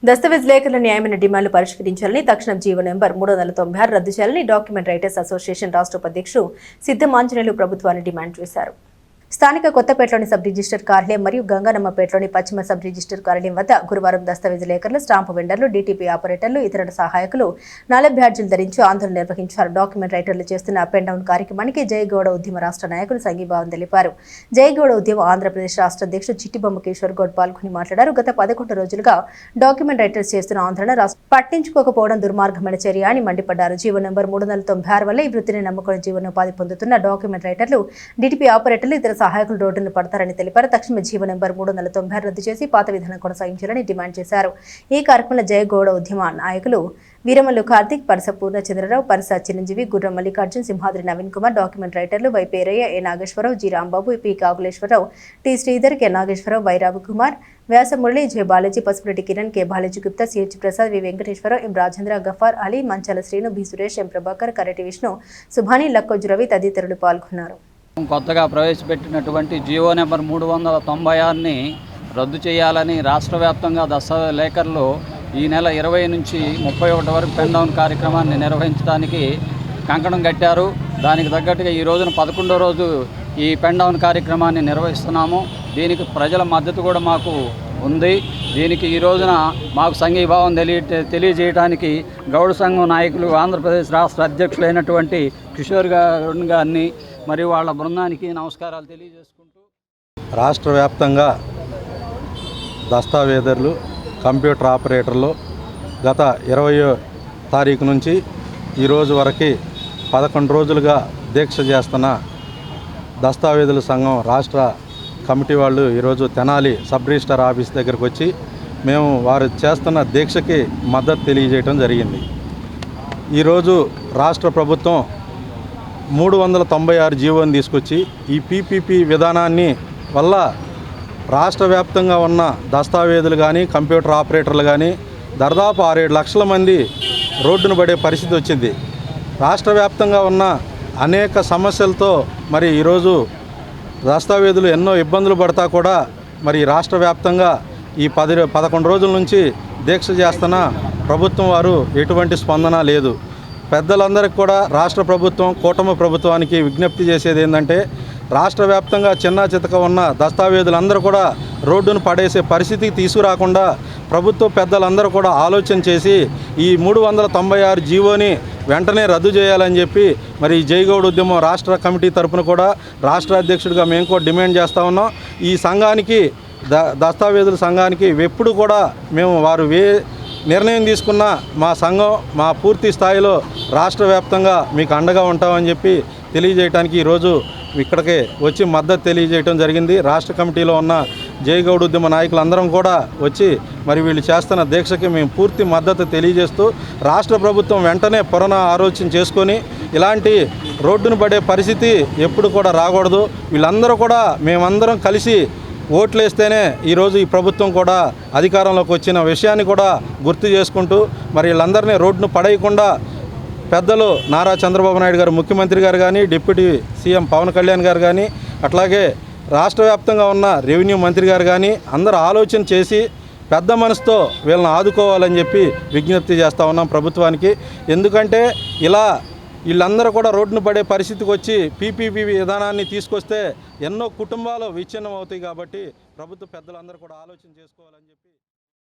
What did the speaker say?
దస్తావేజ్లేఖల న్యాయమైన డిమాండ్లు పరిష్కరించాలని తక్షణం జీవో నెంబర్ 396 రద్దు చేయాలని డాక్యుమెంట్ రైటర్స్ అసోసియేషన్ రాష్ట్ర ఉపాధ్యక్షుడు సిద్ధమాంజనేయులు ప్రభుత్వాన్ని డిమాండ్ చేశారు. స్థానిక కొత్తపేటలోని సబ్ రిజిస్టర్ కార్యాలయం మరియు గంగానమ్మపేటలోని పశ్చిమ సబ్ రిజిస్టర్ కార్యాలయం వద్ద గురువారం దస్తావేజ్ లేఖర్లు, స్టాంపు వెండర్లు, డీటీపీ ఆపరేటర్లు, ఇతర సహాయకులు నల్ల బ్యాడ్జీలు ధరించి ఆందోళన నిర్వహించారు. డాక్యుమెంట్ రైటర్లు చేస్తున్న అప్ అండ్ డౌన్ కార్యక్రమానికి జయగౌడ ఉద్యమ రాష్ట్ర నాయకులు సంఘీభావం తెలిపారు. జయగౌడ ఉద్యమ ఆంధ్రప్రదేశ్ రాష్ట్ర అధ్యక్షుడు చిట్టిబొమ్మ కిషోర్ గౌడ్ పాల్గొని మాట్లాడారు. గత 11 రోజులుగా డాక్యుమెంట్ రైటర్స్ చేస్తున్న ఆందోళన పట్టించుకోకపోవడం దుర్మార్గమైన చర్య అని మండిపడ్డారు. జీవో నెంబర్ 396 వల్ల ఈ వృత్తిని నమ్ముకుని జీవనోపాధి పొందుతున్న డాక్యుమెంట్ రైటర్లు, డీటీపీ ఆపరేటర్లు, ఇతర సహాయకులు రోడ్డును పడతారని తెలిపారు. తక్షణ జీవో నెంబర్ 396 రద్దు చేసి పాత విధానం కొనసాగించాలని డిమాండ్ చేశారు. ఈ కార్యక్రమంలో జయగౌడ ఉద్యమ నాయకులు వీరమల్లు కార్తిక్, పరస పూర్ణచంద్రరావు, పరస చిరంజీవి, గుర్రం మల్లికార్జున్, సింహాద్రి నవీన్ కుమార్, డాక్యుమెంట్ రైటర్లు Y Peraiah, A Nageswararao, G Rambabu, P Kakuleswararao, T Sridhar, K Nageswararao, Y Ravikumar, Vyasa Murali, J Balaji, Pasupureddy Kiran, K Balaji Gupta, CH Prasad, V Venkateswararao, M Rajendra, Ghaffar Ali, Manchala Srinu, B Suresh, M Prabhakar, Kareti Vishnu, Subhani, Lakkoju Ravi తదితరులు పాల్గొన్నారు. కొత్తగా ప్రవేశపెట్టినటువంటి జీవో నెంబర్ 396ని రద్దు చేయాలని రాష్ట్ర వ్యాప్తంగా దస్తావేజ్ లేఖర్లు ఈ నెల 20 నుంచి 31 వరకు పెన్ డౌన్ కార్యక్రమాన్ని నిర్వహించడానికి కంకణం కట్టారు. దానికి తగ్గట్టుగా ఈ రోజున 11వ రోజు ఈ పెన్ డౌన్ కార్యక్రమాన్ని నిర్వహిస్తున్నాము. దీనికి ప్రజల మద్దతు కూడా మాకు ఉంది. దీనికి ఈ రోజున మాకు సంఘీభావం తెలియజేయడానికి గౌడ సంఘం నాయకులు, ఆంధ్రప్రదేశ్ రాష్ట్ర అధ్యక్షులైనటువంటి కిషోర్ గారిని మరియు వాళ్ళ బృందానికి నమస్కారాలు తెలియజేసుకుంటూ, రాష్ట్ర వ్యాప్తంగా దస్తావేదర్లు, కంప్యూటర్ ఆపరేటర్లు గత 20వ తారీఖు నుంచి ఈరోజు వరకు 11 రోజులుగా దీక్ష చేస్తున్న దస్తావేదుల సంఘం రాష్ట్ర కమిటీ వాళ్ళు ఈరోజు తెనాలి సబ్ రిజిస్టర్ ఆఫీస్ దగ్గరకు వచ్చి మేము వారు చేస్తున్న దీక్షకి మద్దతు తెలియజేయడం జరిగింది. ఈరోజు రాష్ట్ర ప్రభుత్వం 396 జీవోని తీసుకొచ్చి ఈ పీపీపీ విధానాన్ని వల్ల రాష్ట్ర వ్యాప్తంగా ఉన్న దస్తావేదులు కానీ, కంప్యూటర్ ఆపరేటర్లు కానీ దాదాపు 6-7 లక్షల మంది రోడ్డును పడే పరిస్థితి వచ్చింది. రాష్ట్ర వ్యాప్తంగా ఉన్న అనేక సమస్యలతో మరి ఈరోజు దస్తావేదులు ఎన్నో ఇబ్బందులు పడతా కూడా మరి రాష్ట్ర వ్యాప్తంగా ఈ 11 రోజుల నుంచి దీక్ష చేస్తున్న ప్రభుత్వం వారు ఎటువంటి స్పందన లేదు. పెద్దలందరికీ కూడా రాష్ట్ర ప్రభుత్వం, కూటమి ప్రభుత్వానికి విజ్ఞప్తి చేసేది ఏంటంటే, రాష్ట్ర వ్యాప్తంగా చిన్న చితక ఉన్న దస్తావేదులందరూ కూడా రోడ్డును పడేసే పరిస్థితికి తీసుకురాకుండా ప్రభుత్వ పెద్దలందరూ కూడా ఆలోచన చేసి ఈ 396 జీవోని వెంటనే రద్దు చేయాలని చెప్పి మరి జయగౌడ ఉద్యమం రాష్ట్ర కమిటీ తరఫున కూడా రాష్ట్ర అధ్యక్షుడిగా మేము కూడా డిమాండ్ చేస్తూ ఉన్నాం. ఈ సంఘానికి దస్తావేదుల సంఘానికి ఎప్పుడు కూడా మేము వారు నిర్ణయం తీసుకున్న మా సంఘం మా పూర్తి స్థాయిలో రాష్ట్ర వ్యాప్తంగా మీకు అండగా ఉంటామని చెప్పి తెలియజేయడానికి ఈరోజు ఇక్కడికి వచ్చి మద్దతు తెలియజేయడం జరిగింది. రాష్ట్ర కమిటీలో ఉన్న జయగౌడ ఉద్యమ నాయకులందరం కూడా వచ్చి మరి వీళ్ళు చేస్తున్న దీక్షకి మేము పూర్తి మద్దతు తెలియజేస్తూ రాష్ట్ర ప్రభుత్వం వెంటనే ఆలోచన చేసుకొని ఇలాంటి రోడ్డును పడే పరిస్థితి ఎప్పుడు కూడా రాకూడదు. వీళ్ళందరూ కూడా మేమందరం కలిసి ఓట్లేస్తేనే ఈరోజు ఈ ప్రభుత్వం కూడా అధికారంలోకి వచ్చిన విషయాన్ని కూడా గుర్తు చేసుకుంటూ మరి వీళ్ళందరినీ రోడ్డును పడేయకుండా పెద్దలు నారా చంద్రబాబు నాయుడు గారు ముఖ్యమంత్రి గారు కానీ, డిప్యూటీ సీఎం పవన్ కళ్యాణ్ గారు కానీ, అట్లాగే రాష్ట్ర వ్యాప్తంగా ఉన్న రెవెన్యూ మంత్రి గారు కానీ అందరూ ఆలోచన చేసి పెద్ద మనసుతో వీళ్ళని ఆదుకోవాలని చెప్పి విజ్ఞప్తి చేస్తూ ఉన్నాం ప్రభుత్వానికి. ఎందుకంటే ఇలా వీళ్ళందరూ కూడా రోడ్డును పడే పరిస్థితికి వచ్చి పీపీపీ విధానాన్ని తీసుకొస్తే ఎన్నో కుటుంబాలు విచ్ఛిన్నం అవుతాయి. కాబట్టి ప్రభుత్వ పెద్దలందరూ కూడా ఆలోచన చేసుకోవాలని చెప్పి